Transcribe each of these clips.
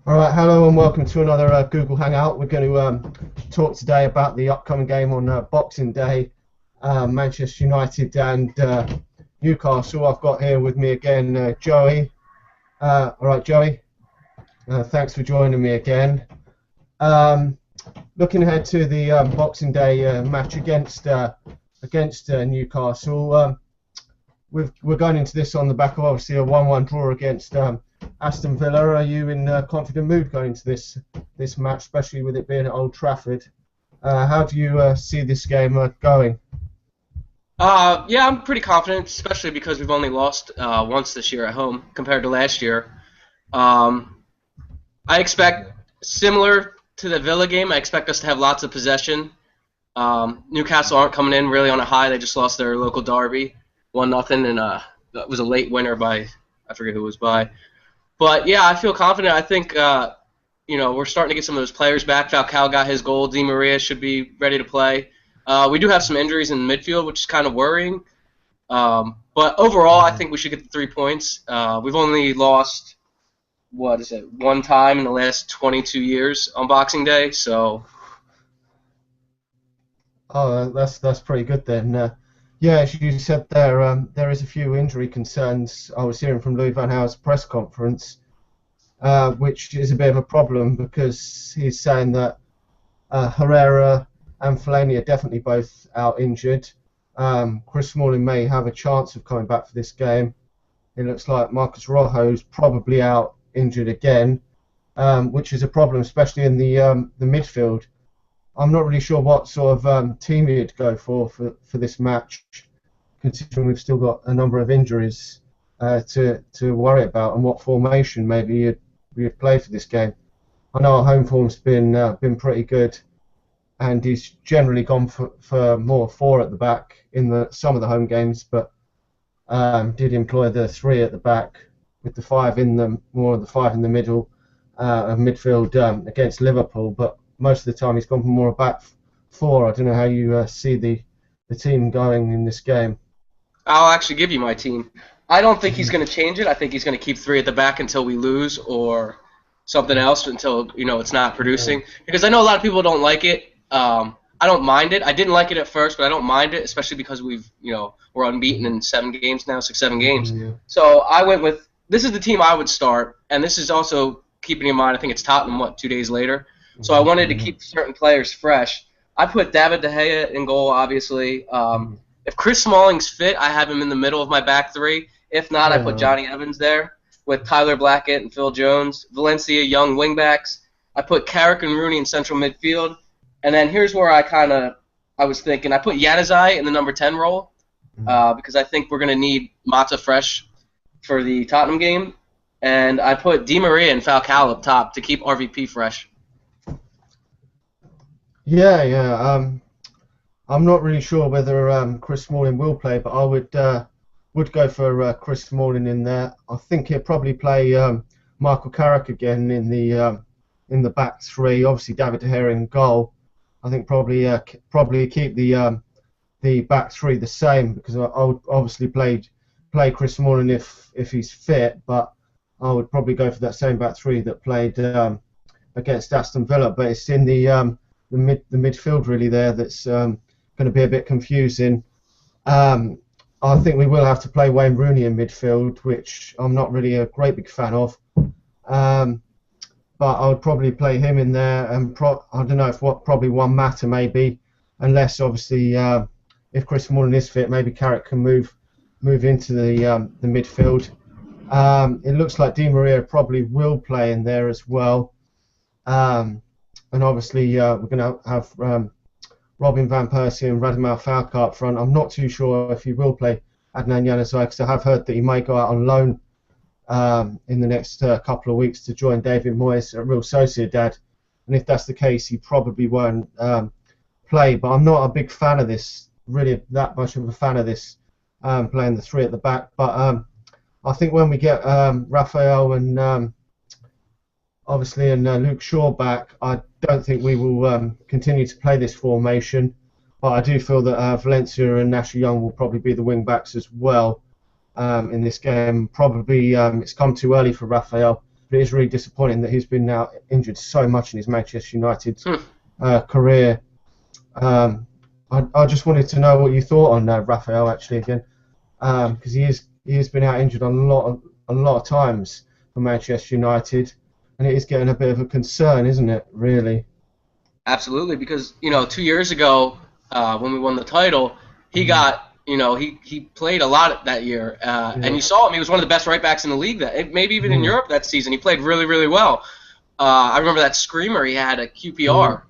All right, hello and welcome to another Google Hangout. We're going to talk today about the upcoming game on Boxing Day, Manchester United and Newcastle. I've got here with me again Joey. All right, Joey, thanks for joining me again. Looking ahead to the Boxing Day match against Newcastle. We're going into this on the back of obviously a 1-1 draw against Aston Villa. Are you in a confident mood going into this match, especially with it being at Old Trafford? How do you see this game going? Yeah, I'm pretty confident, especially because we've only lost once this year at home compared to last year. Um, I expect similar to the Villa game. I expect us to have lots of possession. Newcastle aren't coming in really on a high. They just lost their local derby, 1-0, and it was a late winner by I forget who it was by. But yeah, I feel confident. I think we're starting to get some of those players back. Falcao got his goal. Di Maria should be ready to play. We do have some injuries in the midfield, which is kind of worrying. But overall, I think we should get the 3 points. We've only lost, one time in the last 22 years on Boxing Day. So Oh, that's pretty good then. Yeah, as you said there is a few injury concerns. I was hearing from Louis van Gaal's press conference, which is a bit of a problem because he's saying that Herrera and Fellaini are definitely both out injured. Chris Smalling may have a chance of coming back for this game. It looks like Marcus Rojo's probably out injured again, which is a problem, especially in the midfield. I'm not really sure what sort of team you'd go for this match, considering we've still got a number of injuries to worry about, and what formation maybe you'd play for this game. I know our home form's been pretty good, and he's generally gone for more 4 at the back in some of the home games, but did employ the 3 at the back with the 5 in the more of the 5 in the middle of midfield against Liverpool, but most of the time he's gone for more a back 4. I don't know how you see the team going in this game. I'll actually give you my team. I don't think he's going to change it. I think he's going to keep 3 at the back until we lose or something else until it's not producing. Because I know a lot of people don't like it. I don't mind it. I didn't like it at first, but I don't mind it, especially because we're unbeaten in 7 games now, 6-7 games. Yeah. So I went with this is the team I would start, and this is also keeping in mind I think it's Tottenham 2 days later. So I wanted to keep certain players fresh. I put David De Gea in goal, obviously. If Chris Smalling's fit, I have him in the middle of my back 3. If not, I put Johnny Evans there with Tyler Blackett and Phil Jones. Valencia, young wingbacks. I put Carrick and Rooney in central midfield. And then here's where I was thinking. I put Januzaj in the number 10 role because I think we're going to need Mata fresh for the Tottenham game. And I put Di Maria and Falcao up top to keep RVP fresh. Yeah. I'm not really sure whether Chris Smalling will play, but I would go for Chris Smalling in there. I think he'll probably play Michael Carrick again in the back 3. Obviously, David De Gea in goal. I think probably keep the back 3 the same because I would obviously play Chris Smalling if he's fit, but I would probably go for that same back 3 that played against Aston Villa. But it's in the midfield really there that's going to be a bit confusing. I think we will have to play Wayne Rooney in midfield, which I'm not really a great big fan of. But I would probably play him in there, and I don't know if probably one Mata maybe, unless obviously if Chris Smalling is fit, maybe Carrick can move into the midfield. It looks like Di Maria probably will play in there as well. And obviously we're going to have Robin van Persie and Radamel Falcao up front. I'm not too sure if he will play Adnan Januzaj because I have heard that he may go out on loan in the next couple of weeks to join David Moyes at Real Sociedad. And if that's the case, he probably won't play. But I'm not a big fan of this, really that much of a fan of this playing the 3 at the back. But I think when we get Raphael and obviously Luke Shaw back, I don't think we will continue to play this formation. But I do feel that Valencia and Ashley Young will probably be the wing backs as well in this game. Probably it's come too early for Raphael. But it is really disappointing that he's been now injured so much in his Manchester United career. I just wanted to know what you thought on Raphael actually again, because he has been out injured a lot of times for Manchester United, and it is getting a bit of a concern, isn't it? Really. Absolutely, because 2 years ago when we won the title, he got he played a lot that year, and you saw him. He was one of the best right backs in the league. Maybe even in Europe that season, he played really, really well. I remember that screamer he had at QPR.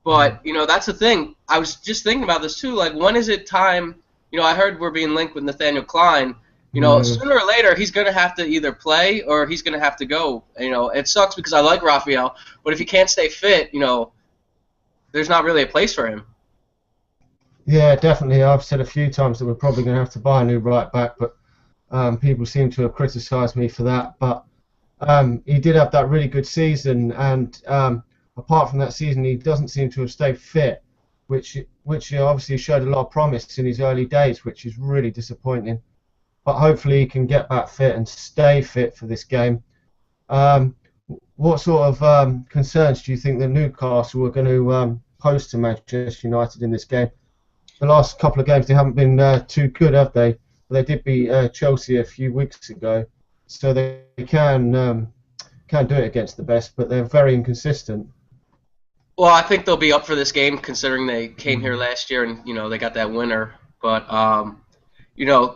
But that's the thing. I was just thinking about this too. Like, when is it time? I heard we're being linked with Nathaniel Klein. Sooner or later he's going to have to either play or he's going to have to go. It sucks because I like Raphael, but if he can't stay fit, there's not really a place for him. Yeah, definitely. I've said a few times that we're probably going to have to buy a new right back, but people seem to have criticised me for that. But he did have that really good season, and apart from that season, he doesn't seem to have stayed fit, which obviously showed a lot of promise in his early days, which is really disappointing. But hopefully he can get back fit and stay fit for this game. What sort of concerns do you think that Newcastle are going to pose to Manchester United in this game? The last couple of games they haven't been too good, have they? They did beat Chelsea a few weeks ago, so they can do it against the best, but they're very inconsistent. Well, I think they'll be up for this game considering they came here last year and they got that winner. But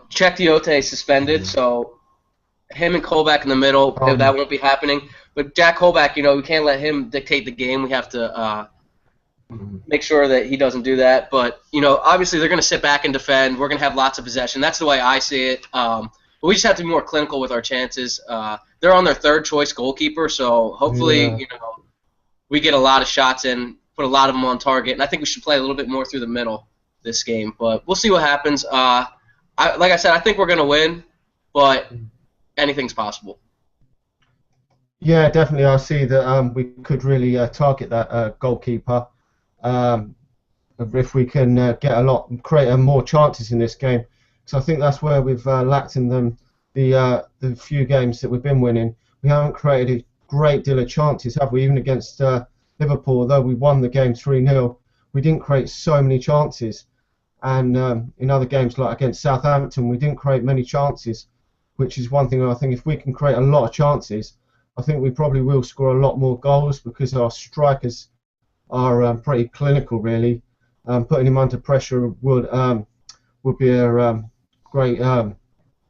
Czech Diote suspended, so him and Colback in the middle, that won't be happening. But Jack Colback, we can't let him dictate the game. We have to make sure that he doesn't do that. But obviously they're going to sit back and defend. We're going to have lots of possession. That's the way I see it. But we just have to be more clinical with our chances. They're on their third choice goalkeeper, so hopefully we get a lot of shots in, put a lot of them on target, and I think we should play a little bit more through the middle this game. But we'll see what happens. Like I said, I think we're going to win, but anything's possible. Yeah, definitely. I see that we could really target that goalkeeper if we can create more chances in this game. So I think that's where we've lacked in the few games that we've been winning. We haven't created a great deal of chances, have we? Even against Liverpool, although we won the game 3-0, we didn't create so many chances. And in other games, like against Southampton, we didn't create many chances, which is one thing I think if we can create a lot of chances, I think we probably will score a lot more goals because our strikers are pretty clinical, really. Putting him under pressure would be a great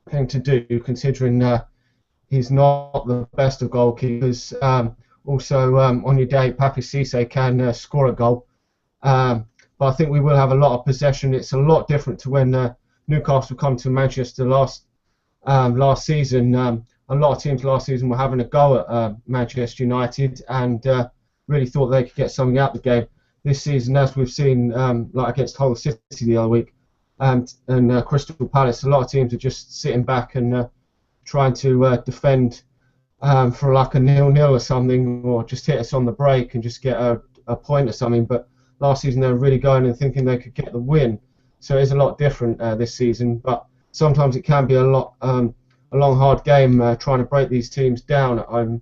thing to do, considering he's not the best of goalkeepers. Also, on your day, Papi Cisse can score a goal. But I think we will have a lot of possession. It's a lot different to when Newcastle come to Manchester last season. A lot of teams last season were having a go at Manchester United and really thought they could get something out of the game. This season, as we've seen, like against Hull City the other week and Crystal Palace, a lot of teams are just sitting back and trying to defend for like a 0-0 or something, or just hit us on the break and just get a point or something. But last season they were really going and thinking they could get the win. So it is a lot different this season. But sometimes it can be a long, hard game trying to break these teams down at home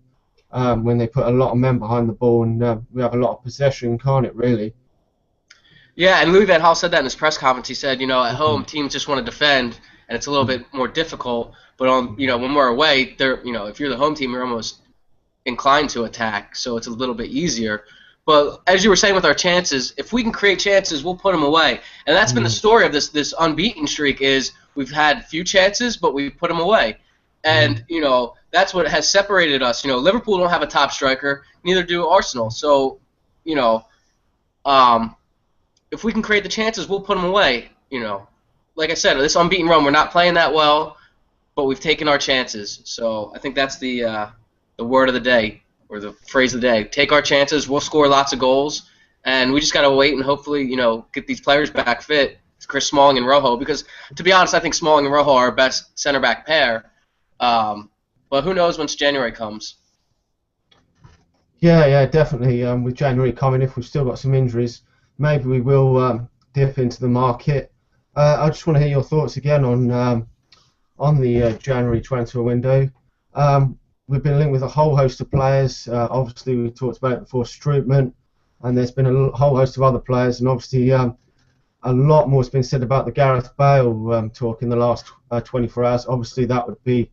when they put a lot of men behind the ball and we have a lot of possession, can't it, really? Yeah, and Louis van Gaal said that in his press conference. He said, at home teams just want to defend, and it's a little bit more difficult. But when we're away, if you're the home team, you're almost inclined to attack, so it's a little bit easier. But as you were saying with our chances, if we can create chances, we'll put them away. And that's been the story of this unbeaten streak is we've had few chances, but we put them away. And, that's what has separated us. Liverpool don't have a top striker, neither do Arsenal. So, if we can create the chances, we'll put them away. Like I said, this unbeaten run, we're not playing that well, but we've taken our chances. So I think that's the word of the day, or the phrase of the day. Take our chances, we'll score lots of goals, and we just got to wait and hopefully, get these players back fit, Chris Smalling and Rojo, because to be honest, I think Smalling and Rojo are our best center-back pair. But who knows once January comes. Yeah, definitely. With January coming, if we've still got some injuries, maybe we will dip into the market. I just want to hear your thoughts again on the January transfer window. we've been linked with a whole host of players. Obviously, we talked about it before, Strootman, and there's been a whole host of other players, and obviously a lot more has been said about the Gareth Bale talk in the last 24 hours. Obviously, that would be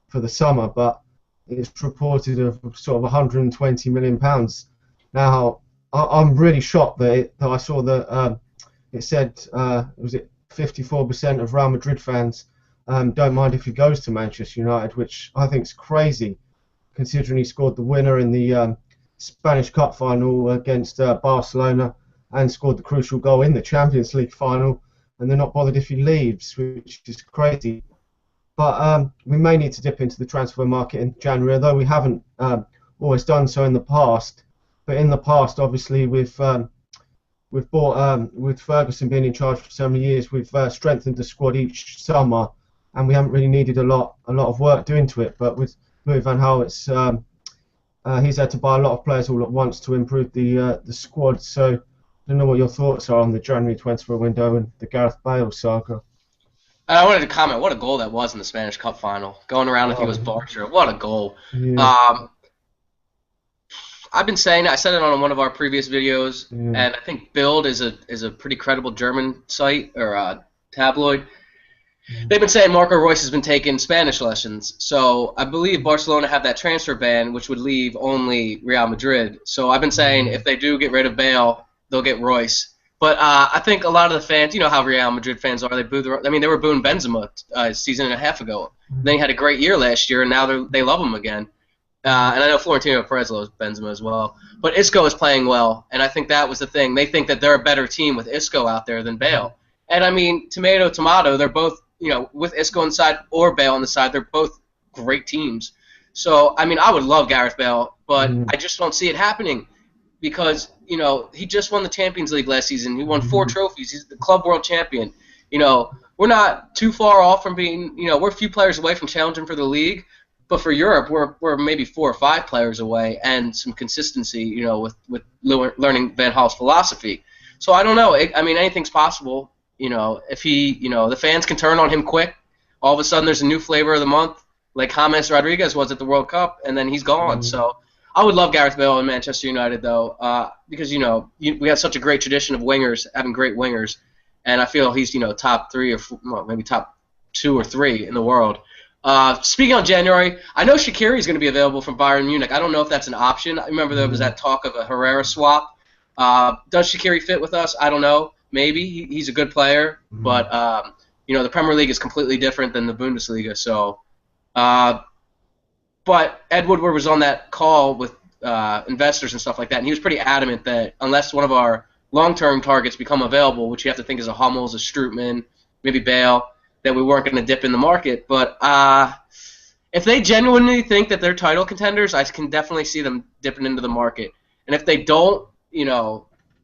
for the summer, but it's reported of sort of 120 million pounds. Now, I'm really shocked that I saw that it said was it 54% of Real Madrid fans don't mind if he goes to Manchester United, which I think is crazy, considering he scored the winner in the Spanish Cup final against Barcelona and scored the crucial goal in the Champions League final, and they're not bothered if he leaves, which is crazy. But we may need to dip into the transfer market in January, although we haven't always done so in the past. But in the past, obviously, we've bought, with Ferguson being in charge for so many years, we've strengthened the squad each summer, and we haven't really needed a lot of work doing to it. But with Louis van Gaal, it's he's had to buy a lot of players all at once to improve the squad. So I don't know what your thoughts are on the January transfer window and the Gareth Bale saga. I wanted to comment, what a goal that was in the Spanish Cup final. Going around, I think it was Barca. What a goal. Yeah. I've been saying, I said it on one of our previous videos, and I think Bild is a pretty credible German site or tabloid. They've been saying Marco Reus has been taking Spanish lessons, so I believe Barcelona have that transfer ban, which would leave only Real Madrid. So I've been saying if they do get rid of Bale, they'll get Reus. But I think a lot of the fans, you know how Real Madrid fans are. They were booing Benzema a season and a half ago. Then he had a great year last year, and now they love him again. And I know Florentino Perez loves Benzema as well. But Isco is playing well, and I think that was the thing. They think that they're a better team with Isco out there than Bale. And I mean, tomato, they're both, with Isco on the side or Bale on the side, they're both great teams. So, I mean, I would love Gareth Bale, but I just don't see it happening. Because, he just won the Champions League last season. He won 4 trophies. He's the club world champion. We're not too far off from being, we're a few players away from challenging for the league. But for Europe, we're maybe 4 or 5 players away, and some consistency, with learning Van Gaal's philosophy. So I don't know. Anything's possible. If he, the fans can turn on him quick. All of a sudden, there's a new flavor of the month, like James Rodriguez was at the World Cup, and then he's gone. So I would love Gareth Bale in Manchester United, though, because we have such a great tradition of wingers, having great wingers, and I feel he's top 3 or 4, well, maybe top 2 or 3 in the world. Speaking on January, I know Shaqiri is going to be available from Bayern Munich. I don't know if that's an option. I remember there was that talk of a Herrera swap. Does Shaqiri fit with us? I don't know. Maybe. He's a good player, but the Premier League is completely different than the Bundesliga. So, but Ed Woodward was on that call with investors and stuff like that, and he was pretty adamant that unless one of our long-term targets become available, which you have to think is a Hummels, a Strootman, maybe Bale, that we weren't going to dip in the market. But if they genuinely think that they're title contenders, I can definitely see them dipping into the market. And if they don't,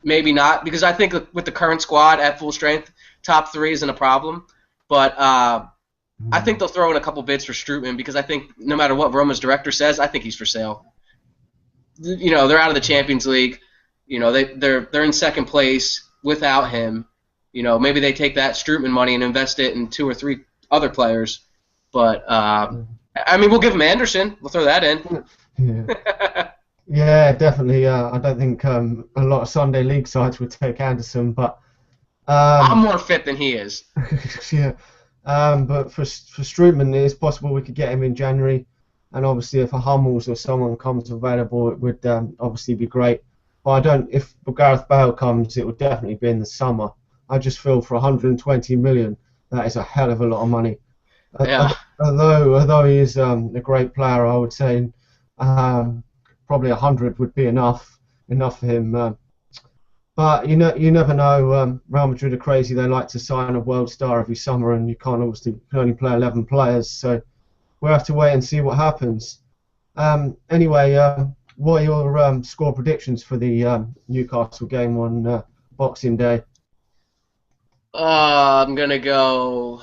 maybe not, because I think with the current squad at full strength, top 3 isn't a problem. But I think they'll throw in a couple bids for Strootman, because I think no matter what Roma's director says, I think he's for sale. They're out of the Champions League. They're in second place without him. Maybe they take that Strootman money and invest it in 2 or 3 other players. But, we'll give him Anderson. We'll throw that in. Yeah, yeah, definitely. I don't think a lot of Sunday League sides would take Anderson, but... I'm more fit than he is. Yeah. But for Strootman, it's possible we could get him in January. And obviously, if a Hummels or someone comes available, it would obviously be great. But if Gareth Bale comes, it would definitely be in the summer. I just feel for 120 million, that is a hell of a lot of money. Yeah. Although he is a great player, I would say probably 100 would be enough for him. But you never know. Real Madrid are crazy. They like to sign a world star every summer, and you can only play 11 players. So we'll have to wait and see what happens. Anyway, what are your score predictions for the Newcastle game on Boxing Day? I'm gonna go.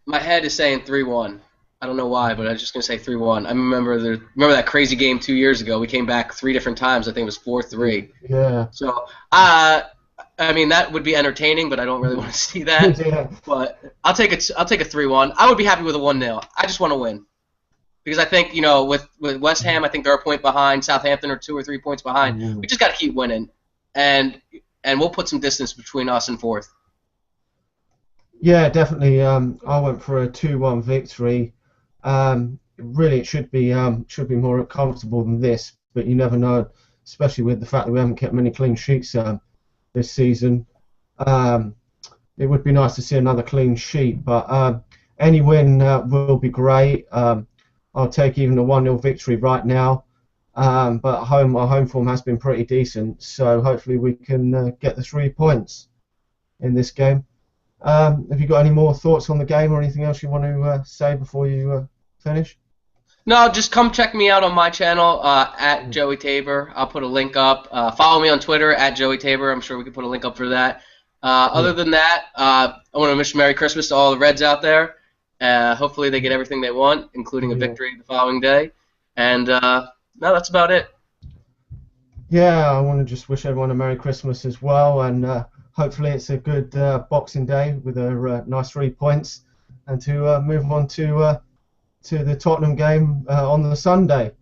My head is saying 3-1. I don't know why, but I'm just gonna say 3-1. I remember that crazy game 2 years ago. We came back 3 different times. I think it was 4-3. Yeah. So that would be entertaining, but I don't really want to see that. Yeah. But I'll take a 3-1. I would be happy with a 1-0. I just want to win. because I think, with West Ham, I think they're a point behind. Southampton are 2 or 3 points behind. Mm. We just got to keep winning, and we'll put some distance between us and fourth. Yeah, definitely. I went for a 2-1 victory. Really, it should be more comfortable than this, but you never know, especially with the fact that we haven't kept many clean sheets this season. It would be nice to see another clean sheet, but any win will be great. I'll take even a 1-0 victory right now. But our home form has been pretty decent, so hopefully we can get the 3 points in this game. Have you got any more thoughts on the game or anything else you want to say before you finish? No, just come check me out on my channel at Joey Tabor. I'll put a link up. Follow me on Twitter at Joey Tabor. I'm sure we can put a link up for that. Other than that, I want to wish Merry Christmas to all the Reds out there. Hopefully they get everything they want, including a victory the following day. And no, that's about it. Yeah, I want to just wish everyone a Merry Christmas as well, and hopefully it's a good Boxing Day with a nice 3 points, and to move on to the Tottenham game on the Sunday.